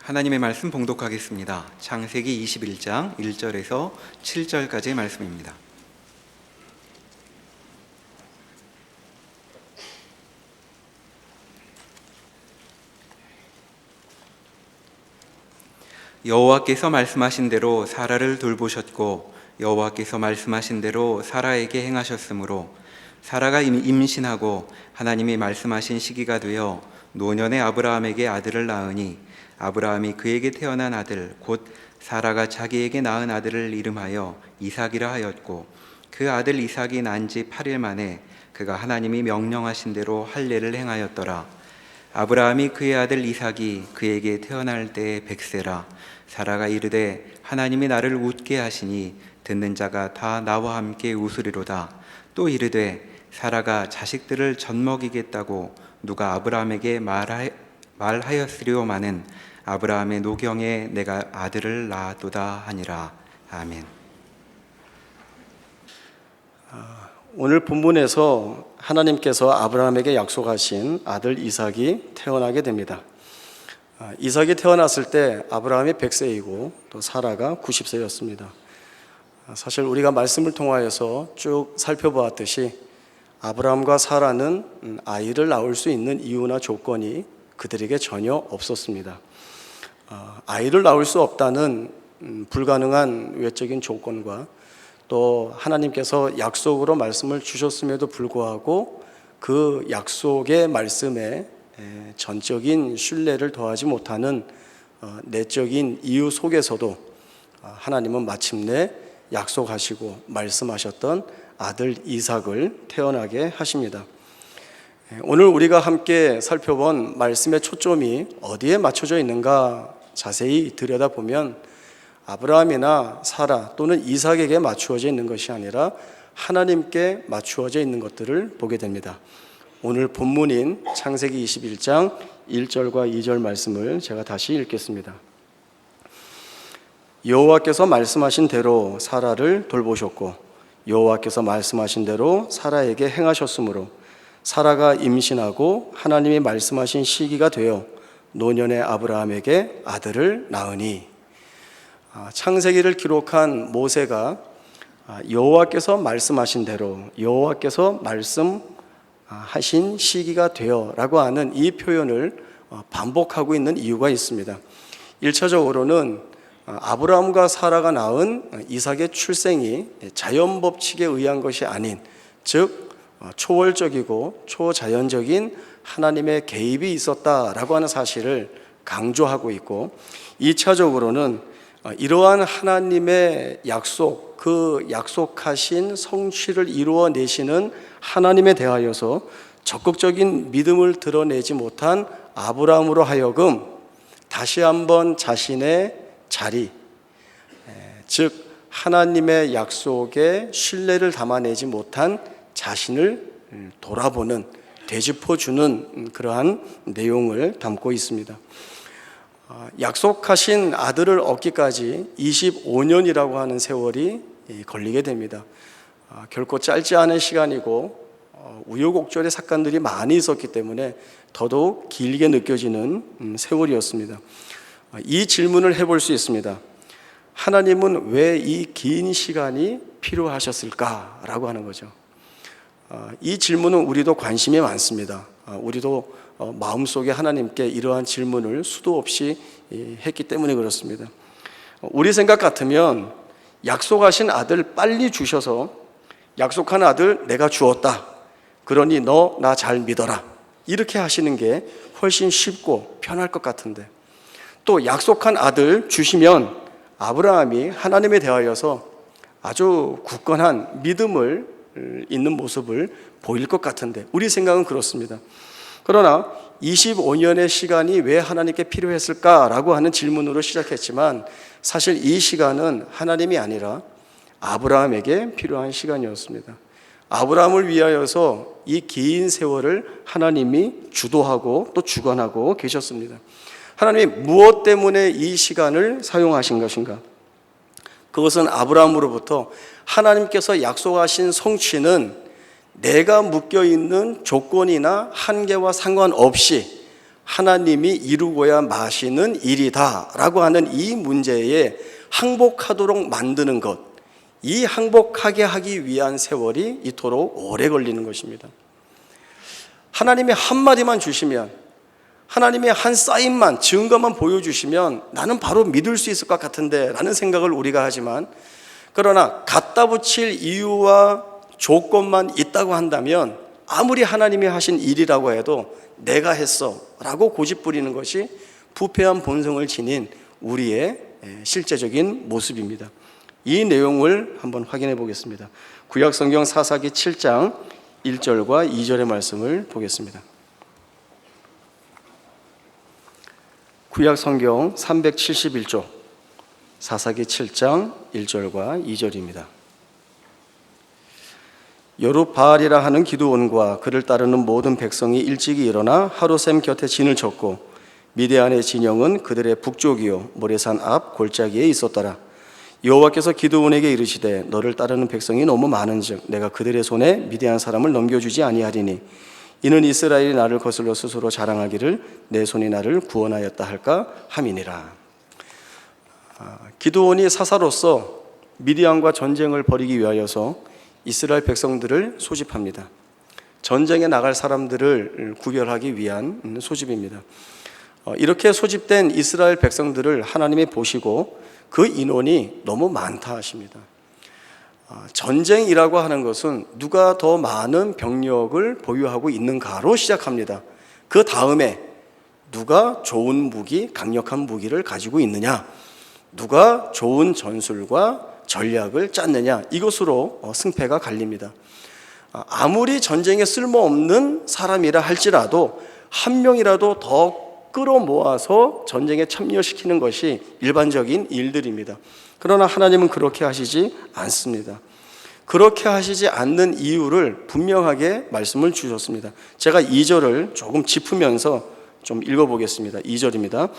하나님의 말씀 봉독하겠습니다. 창세기 21장 1절에서 7절까지의 말씀입니다. 여호와께서 말씀하신 대로 사라를 돌보셨고 여호와께서 말씀하신 대로 사라에게 행하셨으므로 사라가 임신하고 하나님이 말씀하신 시기가 되어 노년의 아브라함에게 아들을 낳으니 아브라함이 그에게 태어난 아들 곧 사라가 자기에게 낳은 아들을 이름하여 이삭이라 하였고 그 아들 이삭이 난 지 8일 만에 그가 하나님이 명령하신 대로 할례를 행하였더라. 아브라함이 그의 아들 이삭이 그에게 태어날 때에 100세라. 사라가 이르되 하나님이 나를 웃게 하시니 듣는 자가 다 나와 함께 웃으리로다. 또 이르되 사라가 자식들을 젖먹이겠다고 누가 아브라함에게 말하였으리오마는 아브라함의 노경에 내가 아들을 낳았도다 하니라. 아멘. 오늘 본문에서 하나님께서 아브라함에게 약속하신 아들 이삭이 태어나게 됩니다. 이삭이 태어났을 때 아브라함이 100세이고 또 사라가 90세였습니다. 사실 우리가 말씀을 통하여서 쭉 살펴보았듯이 아브라함과 사라는 아이를 낳을 수 있는 이유나 조건이 그들에게 전혀 없었습니다. 아이를 낳을 수 없다는 불가능한 외적인 조건과 또 하나님께서 약속으로 말씀을 주셨음에도 불구하고 그 약속의 말씀에 전적인 신뢰를 더하지 못하는 내적인 이유 속에서도 하나님은 마침내 약속하시고 말씀하셨던 아들 이삭을 태어나게 하십니다. 오늘 우리가 함께 살펴본 말씀의 초점이 어디에 맞춰져 있는가 자세히 들여다보면 아브라함이나 사라 또는 이삭에게 맞추어져 있는 것이 아니라 하나님께 맞추어져 있는 것들을 보게 됩니다. 오늘 본문인 창세기 21장 1절과 2절 말씀을 제가 다시 읽겠습니다. 여호와께서 말씀하신 대로 사라를 돌보셨고 여호와께서 말씀하신 대로 사라에게 행하셨으므로 사라가 임신하고 하나님이 말씀하신 시기가 되어 노년의 아브라함에게 아들을 낳으니. 창세기를 기록한 모세가 여호와께서 말씀하신 대로 여호와께서 말씀하신 시기가 되어 라고 하는 이 표현을 반복하고 있는 이유가 있습니다. 1차적으로는 아브라함과 사라가 낳은 이삭의 출생이 자연법칙에 의한 것이 아닌 즉 초월적이고 초자연적인 하나님의 개입이 있었다라고 하는 사실을 강조하고 있고 2차적으로는 이러한 하나님의 약속, 그 약속하신 성취를 이루어내시는 하나님에 대하여서 적극적인 믿음을 드러내지 못한 아브라함으로 하여금 다시 한번 자신의 자리, 즉 하나님의 약속에 신뢰를 담아내지 못한 자신을 돌아보는, 되짚어주는 그러한 내용을 담고 있습니다. 약속하신 아들을 얻기까지 25년이라고 하는 세월이 걸리게 됩니다. 결코 짧지 않은 시간이고 우여곡절의 사건들이 많이 있었기 때문에 더더욱 길게 느껴지는 세월이었습니다. 이 질문을 해볼 수 있습니다. 하나님은 왜 이 긴 시간이 필요하셨을까라고 하는 거죠. 이 질문은 우리도 관심이 많습니다. 우리도 마음속에 하나님께 이러한 질문을 수도 없이 했기 때문에 그렇습니다. 우리 생각 같으면 약속하신 아들 빨리 주셔서 약속한 아들 내가 주었다. 그러니 너 나 잘 믿어라. 이렇게 하시는 게 훨씬 쉽고 편할 것 같은데 또 약속한 아들 주시면 아브라함이 하나님에 대하여서 아주 굳건한 믿음을 있는 모습을 보일 것 같은데 우리 생각은 그렇습니다. 그러나 25년의 시간이 왜 하나님께 필요했을까라고 하는 질문으로 시작했지만 사실 이 시간은 하나님이 아니라 아브라함에게 필요한 시간이었습니다. 아브라함을 위하여서 이 긴 세월을 하나님이 주도하고 또 주관하고 계셨습니다. 하나님이 무엇 때문에 이 시간을 사용하신 것인가? 그것은 아브라함으로부터 하나님께서 약속하신 성취는 내가 묶여있는 조건이나 한계와 상관없이 하나님이 이루고야 마시는 일이다라고 하는 이 문제에 항복하도록 만드는 것, 이 항복하게 하기 위한 세월이 이토록 오래 걸리는 것입니다. 하나님이 한마디만 주시면, 하나님이 한 사인만, 증거만 보여주시면 나는 바로 믿을 수 있을 것 같은데 라는 생각을 우리가 하지만, 그러나 갖다 붙일 이유와 조건만 있다고 한다면 아무리 하나님이 하신 일이라고 해도 내가 했어 라고 고집부리는 것이 부패한 본성을 지닌 우리의 실제적인 모습입니다. 이 내용을 한번 확인해 보겠습니다. 구약성경 사사기 7장 1절과 2절의 말씀을 보겠습니다. 구약성경 371조 사사기 7장 1절과 2절입니다. 여룻바알이라 하는 기드온과 그를 따르는 모든 백성이 일찍이 일어나 하루샘 곁에 진을 쳤고 미디안의 진영은 그들의 북쪽이요 모레산 앞 골짜기에 있었더라. 여호와께서 기드온에게 이르시되 너를 따르는 백성이 너무 많은즉 내가 그들의 손에 미디안 사람을 넘겨주지 아니하리니 이는 이스라엘이 나를 거슬러 스스로 자랑하기를 내 손이 나를 구원하였다 할까 함이니라. 기드온이 사사로서 미디안과 전쟁을 벌이기 위하여서 이스라엘 백성들을 소집합니다. 전쟁에 나갈 사람들을 구별하기 위한 소집입니다. 이렇게 소집된 이스라엘 백성들을 하나님이 보시고 그 인원이 너무 많다 하십니다. 전쟁이라고 하는 것은 누가 더 많은 병력을 보유하고 있는가로 시작합니다. 그 다음에 누가 좋은 무기, 강력한 무기를 가지고 있느냐, 누가 좋은 전술과 전략을 짰느냐, 이것으로 승패가 갈립니다. 아무리 전쟁에 쓸모없는 사람이라 할지라도 한 명이라도 더 끌어모아서 전쟁에 참여시키는 것이 일반적인 일들입니다. 그러나 하나님은 그렇게 하시지 않습니다. 그렇게 하시지 않는 이유를 분명하게 말씀을 주셨습니다. 제가 2절을 조금 짚으면서 좀 읽어보겠습니다. 2절입니다.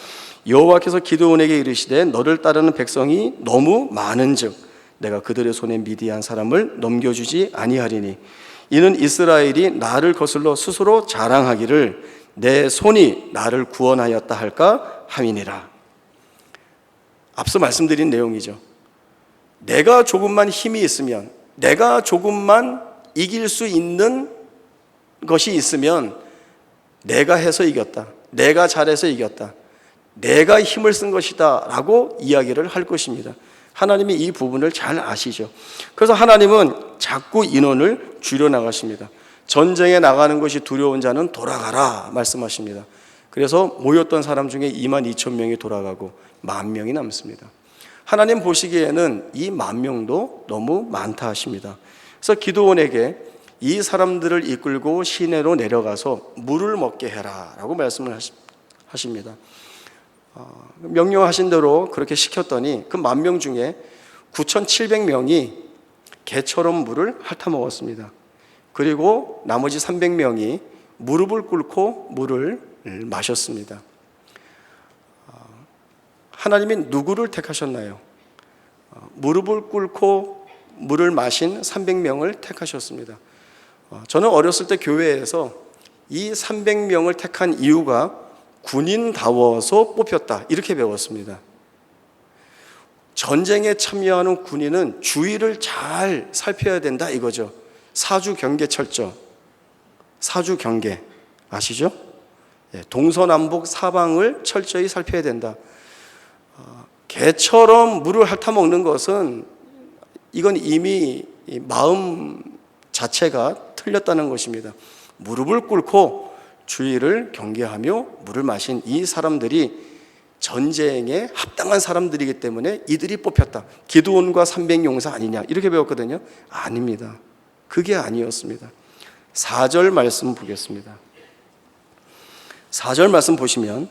여호와께서 기드온에게 이르시되 너를 따르는 백성이 너무 많은즉 내가 그들의 손에 미디안 사람을 넘겨주지 아니하리니 이는 이스라엘이 나를 거슬러 스스로 자랑하기를 내 손이 나를 구원하였다 할까 함이니라. 앞서 말씀드린 내용이죠. 내가 조금만 힘이 있으면, 내가 조금만 이길 수 있는 것이 있으면 내가 해서 이겼다, 내가 잘해서 이겼다, 내가 힘을 쓴 것이다 라고 이야기를 할 것입니다. 하나님이 이 부분을 잘 아시죠. 그래서 하나님은 자꾸 인원을 줄여나가십니다. 전쟁에 나가는 것이 두려운 자는 돌아가라 말씀하십니다. 그래서 모였던 사람 중에 22,000명이 돌아가고 10,000명이 남습니다. 하나님 보시기에는 이 10,000명도 너무 많다 하십니다. 그래서 기드온에게 이 사람들을 이끌고 시내로 내려가서 물을 먹게 해라 라고 말씀을 하십니다. 명령하신 대로 그렇게 시켰더니 그 10,000명 중에 9,700명이 개처럼 물을 핥아먹었습니다. 그리고 나머지 300명이 무릎을 꿇고 물을 마셨습니다. 하나님이 누구를 택하셨나요? 무릎을 꿇고 물을 마신 300명을 택하셨습니다. 저는 어렸을 때 교회에서 이 300명을 택한 이유가 군인다워서 뽑혔다 이렇게 배웠습니다. 전쟁에 참여하는 군인은 주의를 잘 살펴야 된다 이거죠. 사주 경계 철저, 사주 경계 아시죠? 동서남북 사방을 철저히 살펴야 된다. 개처럼 물을 핥아먹는 것은 이건 이미 마음 자체가 틀렸다는 것입니다. 무릎을 꿇고 주의를 경계하며 물을 마신 이 사람들이 전쟁에 합당한 사람들이기 때문에 이들이 뽑혔다. 기드온과 300용사 아니냐 이렇게 배웠거든요. 아닙니다. 그게 아니었습니다. 4절 말씀 보겠습니다. 4절 말씀 보시면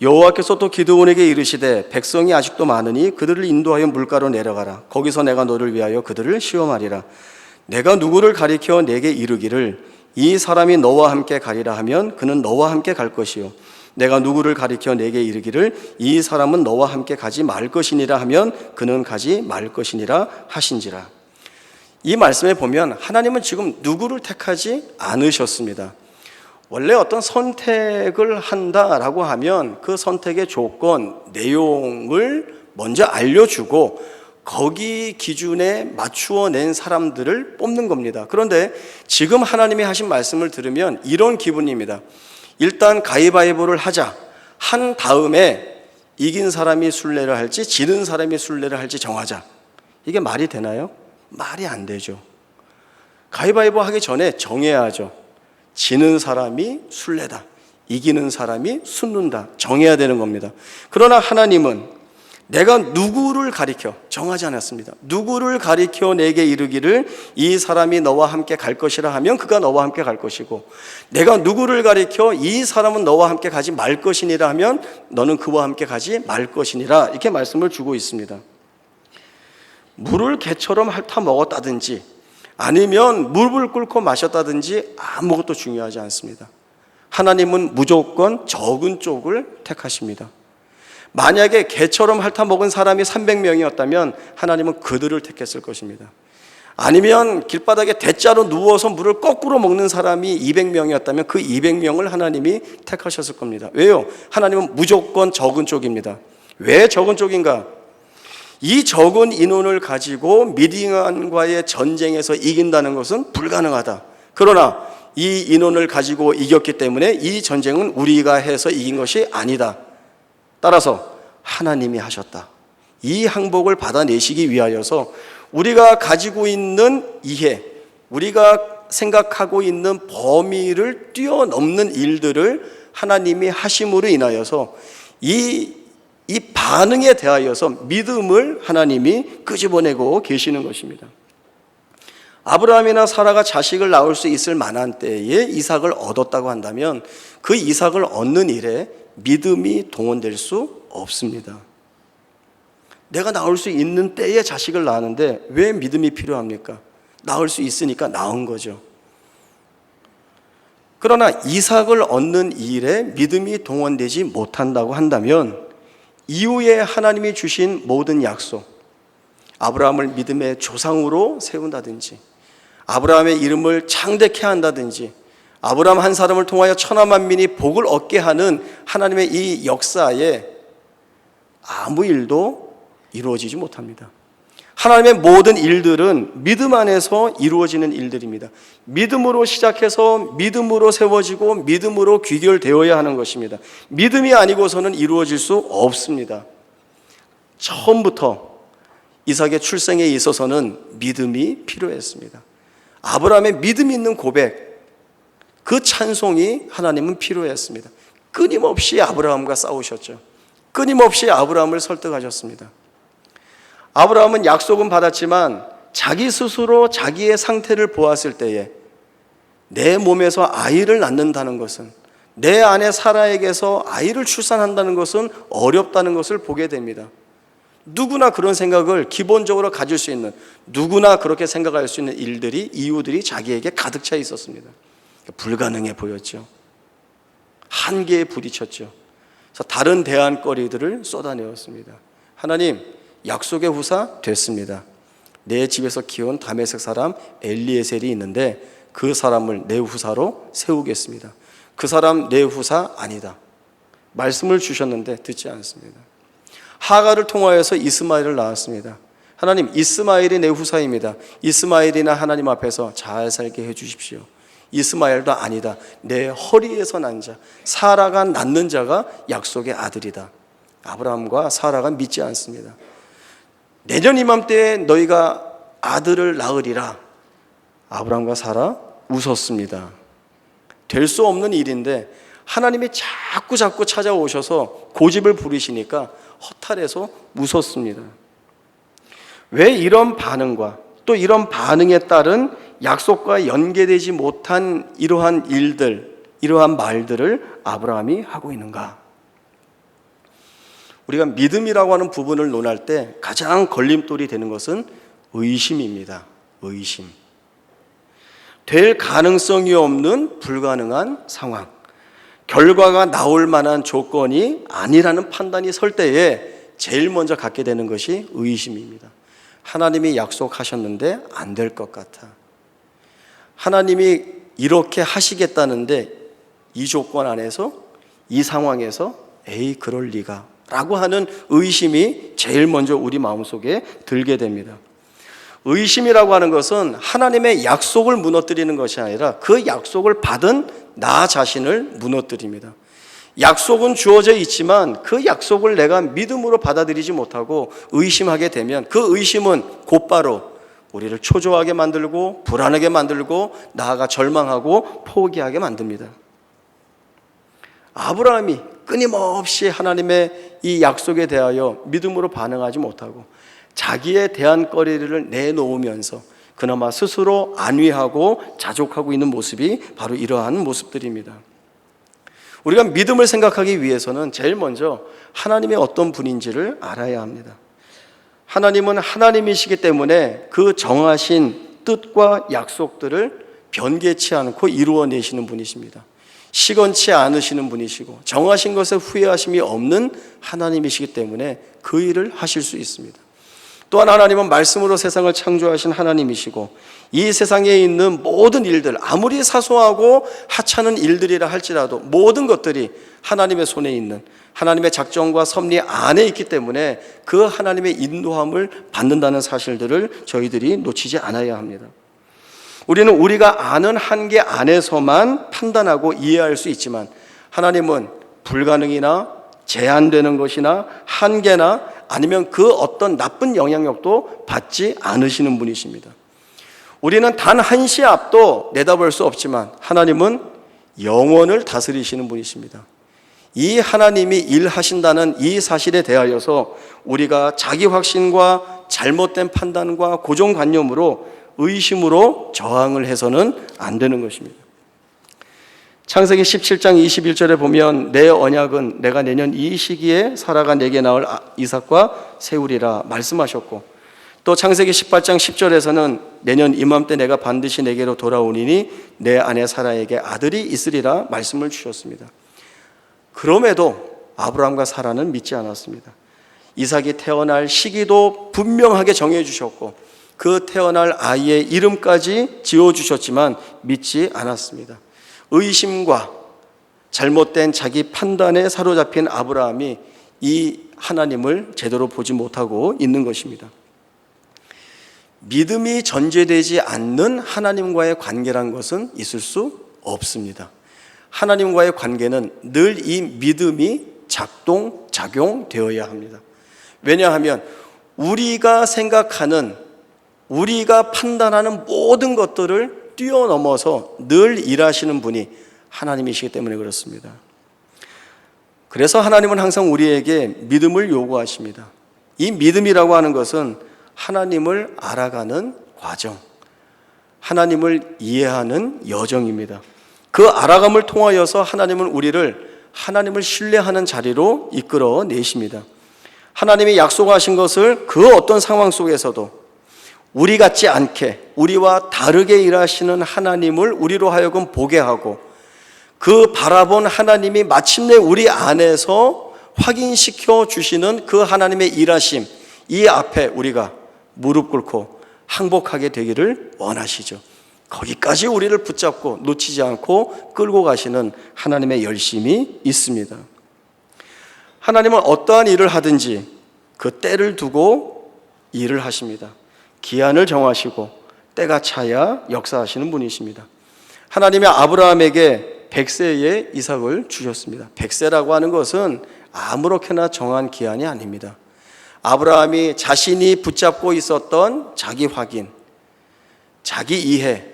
여호와께서 또 기드온에게 이르시되 백성이 아직도 많으니 그들을 인도하여 물가로 내려가라. 거기서 내가 너를 위하여 그들을 시험하리라. 내가 누구를 가리켜 내게 이르기를 이 사람이 너와 함께 가리라 하면 그는 너와 함께 갈 것이요 내가 누구를 가리켜 내게 이르기를 이 사람은 너와 함께 가지 말 것이니라 하면 그는 가지 말 것이니라 하신지라. 이 말씀에 보면 하나님은 지금 누구를 택하지 않으셨습니다. 원래 어떤 선택을 한다라고 하면 그 선택의 조건, 내용을 먼저 알려주고 거기 기준에 맞추어 낸 사람들을 뽑는 겁니다. 그런데 지금 하나님이 하신 말씀을 들으면 이런 기분입니다. 일단 가위바위보를 하자. 한 다음에 이긴 사람이 순례를 할지 지는 사람이 순례를 할지 정하자. 이게 말이 되나요? 말이 안 되죠. 가위바위보 하기 전에 정해야죠. 지는 사람이 순례다, 이기는 사람이 순는다, 정해야 되는 겁니다. 그러나 하나님은 내가 누구를 가리켜 정하지 않았습니다. 누구를 가리켜 내게 이르기를 이 사람이 너와 함께 갈 것이라 하면 그가 너와 함께 갈 것이고, 내가 누구를 가리켜 이 사람은 너와 함께 가지 말 것이니라 하면 너는 그와 함께 가지 말 것이니라, 이렇게 말씀을 주고 있습니다. 물을 개처럼 핥아 먹었다든지 아니면 물을 끓고 마셨다든지 아무것도 중요하지 않습니다. 하나님은 무조건 적은 쪽을 택하십니다. 만약에 개처럼 핥아 먹은 사람이 300명이었다면 하나님은 그들을 택했을 것입니다. 아니면 길바닥에 대자로 누워서 물을 거꾸로 먹는 사람이 200명이었다면 그 200명을 하나님이 택하셨을 겁니다. 왜요? 하나님은 무조건 적은 쪽입니다. 왜 적은 쪽인가? 이 적은 인원을 가지고 미디안과의 전쟁에서 이긴다는 것은 불가능하다. 그러나 이 인원을 가지고 이겼기 때문에 이 전쟁은 우리가 해서 이긴 것이 아니다. 따라서 하나님이 하셨다. 이 항복을 받아내시기 위하여서 우리가 가지고 있는 이해, 우리가 생각하고 있는 범위를 뛰어넘는 일들을 하나님이 하심으로 인하여서 이 반응에 대하여서 믿음을 하나님이 끄집어내고 계시는 것입니다. 아브라함이나 사라가 자식을 낳을 수 있을 만한 때에 이삭을 얻었다고 한다면 그 이삭을 얻는 일에 믿음이 동원될 수 없습니다. 내가 낳을 수 있는 때에 자식을 낳았는데 왜 믿음이 필요합니까? 낳을 수 있으니까 낳은 거죠. 그러나 이삭을 얻는 일에 믿음이 동원되지 못한다고 한다면 이후에 하나님이 주신 모든 약속, 아브라함을 믿음의 조상으로 세운다든지 아브라함의 이름을 창대케 한다든지 아브라함 한 사람을 통하여 천하 만민이 복을 얻게 하는 하나님의 이 역사에 아무 일도 이루어지지 못합니다. 하나님의 모든 일들은 믿음 안에서 이루어지는 일들입니다. 믿음으로 시작해서 믿음으로 세워지고 믿음으로 귀결되어야 하는 것입니다. 믿음이 아니고서는 이루어질 수 없습니다. 처음부터 이삭의 출생에 있어서는 믿음이 필요했습니다. 아브라함의 믿음 있는 고백, 그 찬송이 하나님은 필요했습니다. 끊임없이 아브라함과 싸우셨죠. 끊임없이 아브라함을 설득하셨습니다. 아브라함은 약속은 받았지만 자기 스스로 자기의 상태를 보았을 때에 내 몸에서 아이를 낳는다는 것은, 내 아내 사라에게서 아이를 출산한다는 것은 어렵다는 것을 보게 됩니다. 누구나 그런 생각을 기본적으로 가질 수 있는, 누구나 그렇게 생각할 수 있는 일들이, 이유들이 자기에게 가득 차 있었습니다. 불가능해 보였죠. 한계에 부딪혔죠. 그래서 다른 대안거리들을 쏟아내었습니다. 하나님, 약속의 후사 됐습니다. 내 집에서 키운 다메섹 사람 엘리에셀이 있는데 그 사람을 내 후사로 세우겠습니다. 그 사람 내 후사 아니다. 말씀을 주셨는데 듣지 않습니다. 하가를 통하여서 이스마엘을 낳았습니다. 하나님, 이스마엘이 내 후사입니다. 이스마엘이나 하나님 앞에서 잘 살게 해주십시오. 이스마엘도 아니다. 내 허리에서 난 자, 사라가 낳는 자가 약속의 아들이다. 아브라함과 사라가 믿지 않습니다. 내년 이맘때에 너희가 아들을 낳으리라. 아브라함과 사라 웃었습니다. 될 수 없는 일인데 하나님이 자꾸 찾아오셔서 고집을 부리시니까 허탈해서 웃었습니다. 왜 이런 반응과 또 이런 반응에 따른 약속과 연계되지 못한 이러한 일들, 이러한 말들을 아브라함이 하고 있는가? 우리가 믿음이라고 하는 부분을 논할 때 가장 걸림돌이 되는 것은 의심입니다. 의심. 될 가능성이 없는 불가능한 상황, 결과가 나올 만한 조건이 아니라는 판단이 설 때에 제일 먼저 갖게 되는 것이 의심입니다. 하나님이 약속하셨는데 안 될 것 같아. 하나님이 이렇게 하시겠다는데 이 조건 안에서, 이 상황에서 에이 그럴 리가 라고 하는 의심이 제일 먼저 우리 마음속에 들게 됩니다. 의심이라고 하는 것은 하나님의 약속을 무너뜨리는 것이 아니라 그 약속을 받은 나 자신을 무너뜨립니다. 약속은 주어져 있지만 그 약속을 내가 믿음으로 받아들이지 못하고 의심하게 되면 그 의심은 곧바로 우리를 초조하게 만들고 불안하게 만들고 나아가 절망하고 포기하게 만듭니다. 아브라함이 끊임없이 하나님의 이 약속에 대하여 믿음으로 반응하지 못하고 자기의 대안거리를 내놓으면서 그나마 스스로 안위하고 자족하고 있는 모습이 바로 이러한 모습들입니다. 우리가 믿음을 생각하기 위해서는 제일 먼저 하나님의 어떤 분인지를 알아야 합니다. 하나님은 하나님이시기 때문에 그 정하신 뜻과 약속들을 변개치 않고 이루어내시는 분이십니다. 시건치 않으시는 분이시고 정하신 것에 후회하심이 없는 하나님이시기 때문에 그 일을 하실 수 있습니다. 또한 하나님은 말씀으로 세상을 창조하신 하나님이시고 이 세상에 있는 모든 일들, 아무리 사소하고 하찮은 일들이라 할지라도 모든 것들이 하나님의 손에 있는 하나님의 작정과 섭리 안에 있기 때문에 그 하나님의 인도함을 받는다는 사실들을 저희들이 놓치지 않아야 합니다. 우리는 우리가 아는 한계 안에서만 판단하고 이해할 수 있지만 하나님은 불가능이나 제한되는 것이나 한계나 아니면 그 어떤 나쁜 영향력도 받지 않으시는 분이십니다. 우리는 단 한시 앞도 내다볼 수 없지만 하나님은 영원을 다스리시는 분이십니다. 이 하나님이 일하신다는 이 사실에 대하여서 우리가 자기 확신과 잘못된 판단과 고정관념으로 의심으로 저항을 해서는 안 되는 것입니다. 창세기 17장 21절에 보면 내 언약은 내가 내년 이 시기에 사라가 내게 낳을 이삭과 세우리라 말씀하셨고, 또 창세기 18장 10절에서는 내년 이맘때 내가 반드시 내게로 돌아오리니 내 아내 사라에게 아들이 있으리라 말씀을 주셨습니다. 그럼에도 아브라함과 사라는 믿지 않았습니다. 이삭이 태어날 시기도 분명하게 정해 주셨고 그 태어날 아이의 이름까지 지어주셨지만 믿지 않았습니다. 의심과 잘못된 자기 판단에 사로잡힌 아브라함이 이 하나님을 제대로 보지 못하고 있는 것입니다. 믿음이 전제되지 않는 하나님과의 관계란 것은 있을 수 없습니다. 하나님과의 관계는 늘 이 믿음이 작용되어야 합니다. 왜냐하면 우리가 생각하는, 우리가 판단하는 모든 것들을 뛰어넘어서 늘 일하시는 분이 하나님이시기 때문에 그렇습니다. 그래서 하나님은 항상 우리에게 믿음을 요구하십니다. 이 믿음이라고 하는 것은 하나님을 알아가는 과정, 하나님을 이해하는 여정입니다. 그 알아감을 통하여서 하나님은 우리를 하나님을 신뢰하는 자리로 이끌어 내십니다. 하나님이 약속하신 것을 그 어떤 상황 속에서도 우리 같지 않게 우리와 다르게 일하시는 하나님을 우리로 하여금 보게 하고 그 바라본 하나님이 마침내 우리 안에서 확인시켜 주시는 그 하나님의 일하심, 이 앞에 우리가 무릎 꿇고 항복하게 되기를 원하시죠. 거기까지 우리를 붙잡고 놓치지 않고 끌고 가시는 하나님의 열심이 있습니다. 하나님은 어떠한 일을 하든지 그 때를 두고 일을 하십니다. 기한을 정하시고 때가 차야 역사하시는 분이십니다. 하나님이 아브라함에게 100세의 이삭을 주셨습니다. 100세라고 하는 것은 아무렇게나 정한 기한이 아닙니다. 아브라함이 자신이 붙잡고 있었던 자기 확인, 자기 이해,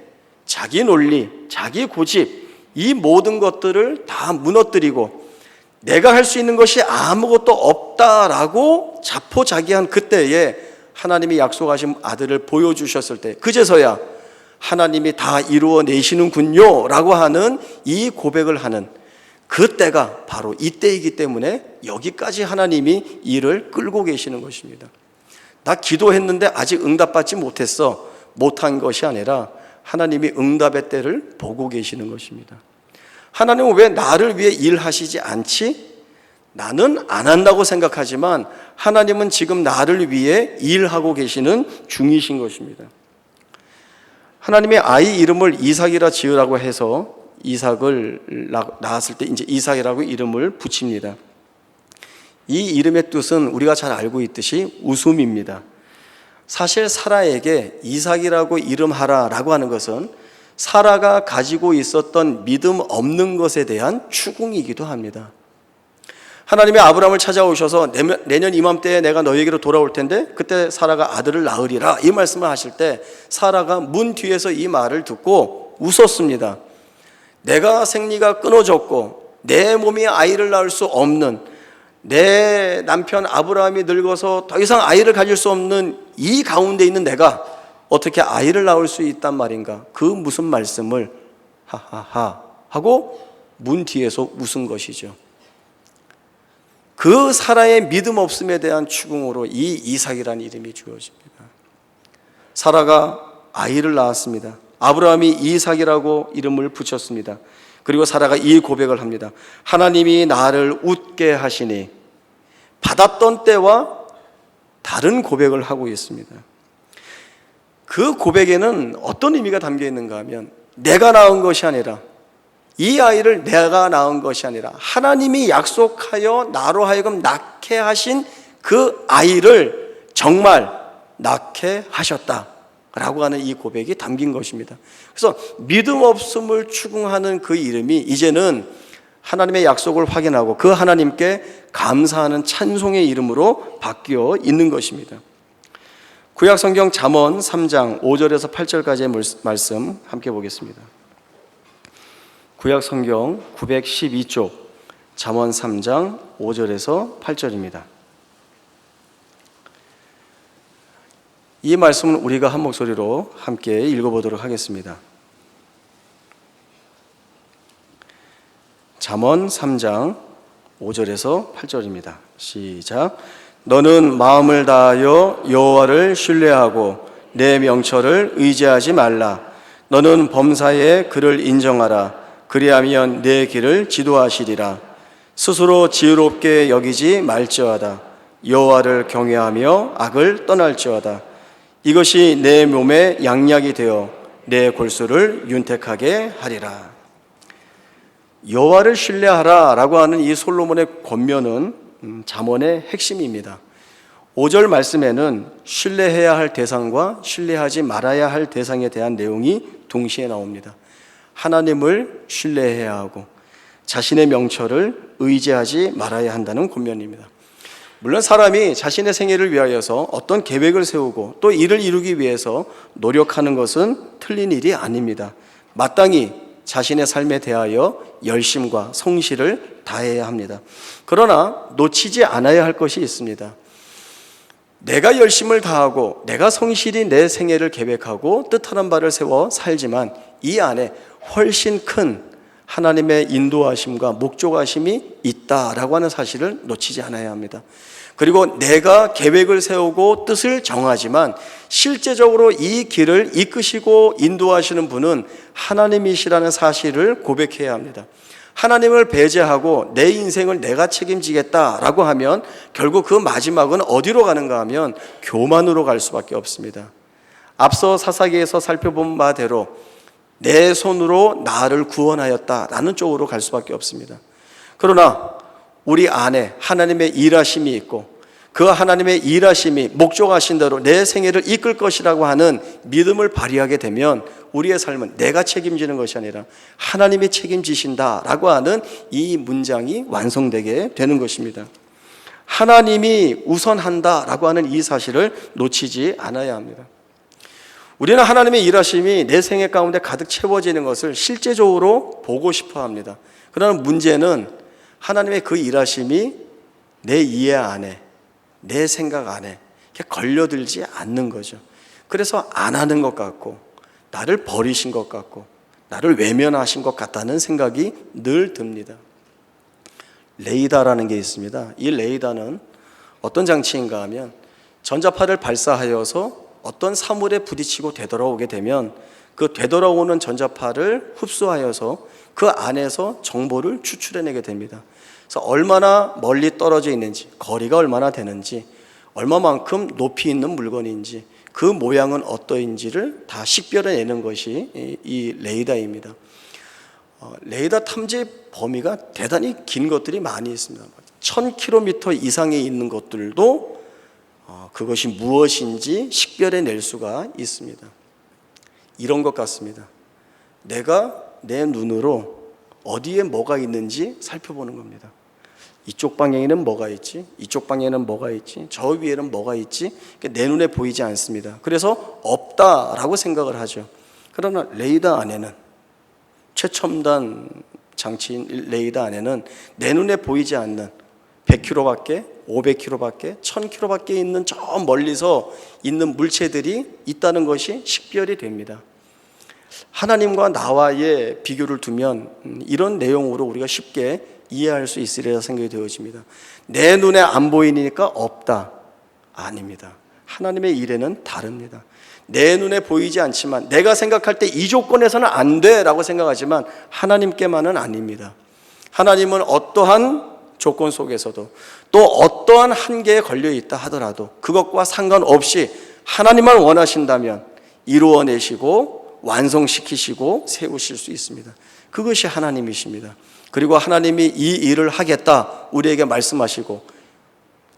자기 논리, 자기 고집, 이 모든 것들을 다 무너뜨리고 내가 할 수 있는 것이 아무것도 없다라고 자포자기한 그때에 하나님이 약속하신 아들을 보여주셨을 때 그제서야 하나님이 다 이루어내시는군요 라고 하는 이 고백을 하는 그때가 바로 이때이기 때문에 여기까지 하나님이 일을 끌고 계시는 것입니다. 나 기도했는데 아직 응답받지 못했어, 못한 것이 아니라 하나님이 응답의 때를 보고 계시는 것입니다. 하나님은 왜 나를 위해 일하시지 않지? 나는 안 한다고 생각하지만 하나님은 지금 나를 위해 일하고 계시는 중이신 것입니다. 하나님의 아이 이름을 이삭이라 지으라고 해서 이삭을 낳았을 때 이제 이삭이라고 이름을 붙입니다. 이 이름의 뜻은 우리가 잘 알고 있듯이 웃음입니다. 사실 사라에게 이삭이라고 이름하라라고 하는 것은 사라가 가지고 있었던 믿음 없는 것에 대한 추궁이기도 합니다. 하나님이 아브라함을 찾아오셔서 내년 이맘때에 내가 너에게로 돌아올 텐데 그때 사라가 아들을 낳으리라 이 말씀을 하실 때 사라가 문 뒤에서 이 말을 듣고 웃었습니다. 내가 생리가 끊어졌고 내 몸이 아이를 낳을 수 없는, 내 남편 아브라함이 늙어서 더 이상 아이를 가질 수 없는 이 가운데 있는 내가 어떻게 아이를 낳을 수 있단 말인가? 그 무슨 말씀을 하하하 하고 문 뒤에서 웃은 것이죠. 그 사라의 믿음 없음에 대한 추궁으로 이 이삭이라는 이름이 주어집니다. 사라가 아이를 낳았습니다. 아브라함이 이삭이라고 이름을 붙였습니다. 그리고 사라가 이 고백을 합니다. 하나님이 나를 웃게 하시니, 받았던 때와 다른 고백을 하고 있습니다. 그 고백에는 어떤 의미가 담겨 있는가 하면, 내가 낳은 것이 아니라, 이 아이를 내가 낳은 것이 아니라 하나님이 약속하여 나로 하여금 낳게 하신 그 아이를 정말 낳게 하셨다라고 하는 이 고백이 담긴 것입니다. 그래서 믿음 없음을 추궁하는 그 이름이 이제는 하나님의 약속을 확인하고 그 하나님께 감사하는 찬송의 이름으로 바뀌어 있는 것입니다. 구약 성경 잠언 3장 5절에서 8절까지의 말씀 함께 보겠습니다. 구약 성경 912쪽 잠언 3장 5절에서 8절입니다. 이 말씀은 우리가 한 목소리로 함께 읽어보도록 하겠습니다. 잠언 3장 5절에서 8절입니다. 시작. 너는 마음을 다하여 여호와를 신뢰하고 내 명철을 의지하지 말라. 너는 범사에 그를 인정하라. 그리하면 내 길을 지도하시리라. 스스로 지혜롭게 여기지 말지어다. 여호와를 경외하며 악을 떠날지어다. 이것이 내 몸에 양약이 되어 내 골수를 윤택하게 하리라. 여호와를 신뢰하라 라고 하는 이 솔로몬의 권면은 잠언의 핵심입니다. 5절 말씀에는 신뢰해야 할 대상과 신뢰하지 말아야 할 대상에 대한 내용이 동시에 나옵니다. 하나님을 신뢰해야 하고 자신의 명철을 의지하지 말아야 한다는 권면입니다. 물론 사람이 자신의 생애를 위하여서 어떤 계획을 세우고 또 이를 이루기 위해서 노력하는 것은 틀린 일이 아닙니다. 마땅히 자신의 삶에 대하여 열심과 성실을 다해야 합니다. 그러나 놓치지 않아야 할 것이 있습니다. 내가 열심을 다하고 내가 성실히 내 생애를 계획하고 뜻하는 바를 세워 살지만 이 안에 훨씬 큰 하나님의 인도하심과 목조하심이 있다라고 하는 사실을 놓치지 않아야 합니다. 그리고 내가 계획을 세우고 뜻을 정하지만 실제적으로 이 길을 이끄시고 인도하시는 분은 하나님이시라는 사실을 고백해야 합니다. 하나님을 배제하고 내 인생을 내가 책임지겠다라고 하면 결국 그 마지막은 어디로 가는가 하면 교만으로 갈 수밖에 없습니다. 앞서 사사기에서 살펴본 바대로 내 손으로 나를 구원하였다라는 쪽으로 갈 수밖에 없습니다. 그러나 우리 안에 하나님의 일하심이 있고 그 하나님의 일하심이 목적하신 대로 내 생애를 이끌 것이라고 하는 믿음을 발휘하게 되면 우리의 삶은 내가 책임지는 것이 아니라 하나님이 책임지신다라고 하는 이 문장이 완성되게 되는 것입니다. 하나님이 우선한다라고 하는 이 사실을 놓치지 않아야 합니다. 우리는 하나님의 일하심이 내 생애 가운데 가득 채워지는 것을 실제적으로 보고 싶어 합니다. 그러나 문제는 하나님의 그 일하심이 내 이해 안에, 내 생각 안에 이렇게 걸려들지 않는 거죠. 그래서 안 하는 것 같고 나를 버리신 것 같고 나를 외면하신 것 같다는 생각이 늘 듭니다. 레이더라는 게 있습니다. 이 레이더는 어떤 장치인가 하면 전자파를 발사하여서 어떤 사물에 부딪히고 되돌아오게 되면 그 되돌아오는 전자파를 흡수하여서 그 안에서 정보를 추출해내게 됩니다. 그래서 얼마나 멀리 떨어져 있는지, 거리가 얼마나 되는지, 얼마만큼 높이 있는 물건인지, 그 모양은 어떠인지를 다 식별해내는 것이 이 레이더입니다. 레이더 탐지 범위가 대단히 긴 것들이 많이 있습니다. 1000km 이상에 있는 것들도 그것이 무엇인지 식별해낼 수가 있습니다. 이런 것 같습니다. 내가 내 눈으로 어디에 뭐가 있는지 살펴보는 겁니다. 이쪽 방향에는 뭐가 있지? 이쪽 방향에는 뭐가 있지? 저 위에는 뭐가 있지? 내 눈에 보이지 않습니다. 그래서 없다라고 생각을 하죠. 그러나 레이더 안에는, 최첨단 장치인 레이더 안에는 내 눈에 보이지 않는 100km밖에, 500km밖에, 1000km밖에 있는 저 멀리서 있는 물체들이 있다는 것이 식별이 됩니다. 하나님과 나와의 비교를 두면 이런 내용으로 우리가 쉽게 이해할 수 있으리라 생각이 되어집니다. 내 눈에 안 보이니까 없다. 아닙니다. 하나님의 일에는 다릅니다. 내 눈에 보이지 않지만 내가 생각할 때 이 조건에서는 안 돼라고 생각하지만 하나님께만은 아닙니다. 하나님은 어떠한 조건 속에서도 또 어떠한 한계에 걸려 있다 하더라도 그것과 상관없이 하나님만 원하신다면 이루어내시고 완성시키시고 세우실 수 있습니다. 그것이 하나님이십니다. 그리고 하나님이 이 일을 하겠다 우리에게 말씀하시고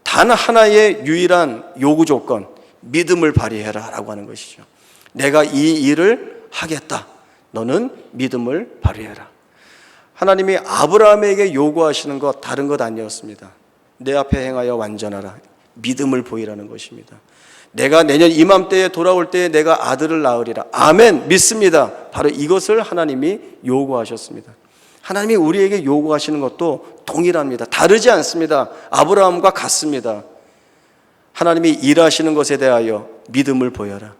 단 하나의 유일한 요구 조건, 믿음을 발휘해라 라고 하는 것이죠. 내가 이 일을 하겠다. 너는 믿음을 발휘해라. 하나님이 아브라함에게 요구하시는 것 다른 것 아니었습니다. 내 앞에 행하여 완전하라. 믿음을 보이라는 것입니다. 내가 내년 이맘때에 돌아올 때에 내가 아들을 낳으리라. 아멘. 믿습니다. 바로 이것을 하나님이 요구하셨습니다. 하나님이 우리에게 요구하시는 것도 동일합니다. 다르지 않습니다. 아브라함과 같습니다. 하나님이 일하시는 것에 대하여 믿음을 보여라.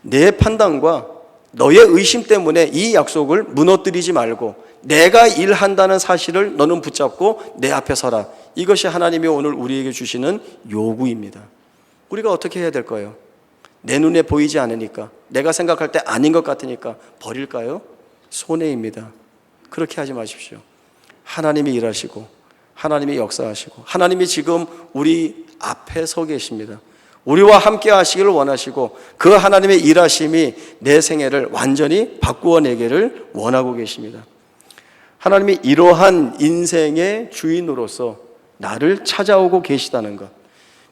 내 판단과 너의 의심 때문에 이 약속을 무너뜨리지 말고 내가 일한다는 사실을 너는 붙잡고 내 앞에 서라. 이것이 하나님이 오늘 우리에게 주시는 요구입니다. 우리가 어떻게 해야 될까요? 내 눈에 보이지 않으니까, 내가 생각할 때 아닌 것 같으니까 버릴까요? 손해입니다. 그렇게 하지 마십시오. 하나님이 일하시고 하나님이 역사하시고 하나님이 지금 우리 앞에 서 계십니다. 우리와 함께 하시기를 원하시고 그 하나님의 일하심이 내 생애를 완전히 바꾸어내기를 원하고 계십니다. 하나님이 이러한 인생의 주인으로서 나를 찾아오고 계시다는 것,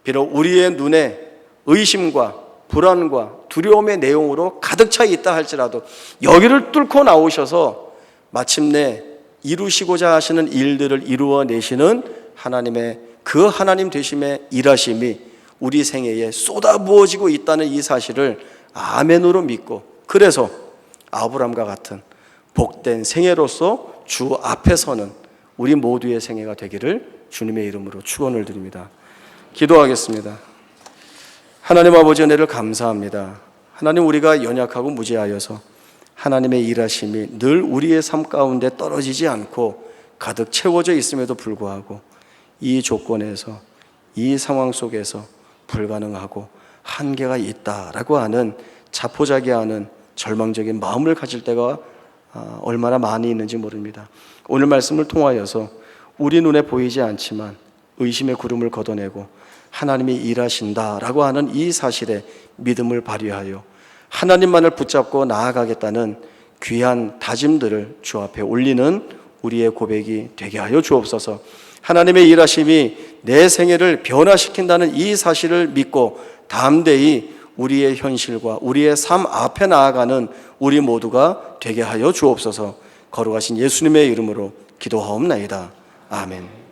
비록 우리의 눈에 의심과 불안과 두려움의 내용으로 가득 차 있다 할지라도 여기를 뚫고 나오셔서 마침내 이루시고자 하시는 일들을 이루어내시는 하나님의 그 하나님 되심의 일하심이 우리 생애에 쏟아부어지고 있다는 이 사실을 아멘으로 믿고, 그래서 아브라함과 같은 복된 생애로서 주 앞에 서는 우리 모두의 생애가 되기를 주님의 이름으로 축원을 드립니다. 기도하겠습니다. 하나님 아버지 은혜를 감사합니다. 하나님, 우리가 연약하고 무지하여서 하나님의 일하심이 늘 우리의 삶 가운데 떨어지지 않고 가득 채워져 있음에도 불구하고 이 조건에서, 이 상황 속에서 불가능하고 한계가 있다라고 하는 자포자기하는 절망적인 마음을 가질 때가 얼마나 많이 있는지 모릅니다. 오늘 말씀을 통하여서 우리 눈에 보이지 않지만 의심의 구름을 걷어내고 하나님이 일하신다라고 하는 이 사실에 믿음을 발휘하여 하나님만을 붙잡고 나아가겠다는 귀한 다짐들을 주 앞에 올리는 우리의 고백이 되게 하여 주옵소서. 하나님의 일하심이 내 생애를 변화시킨다는 이 사실을 믿고 담대히 우리의 현실과 우리의 삶 앞에 나아가는 우리 모두가 되게 하여 주옵소서. 거룩하신 예수님의 이름으로 기도하옵나이다. 아멘.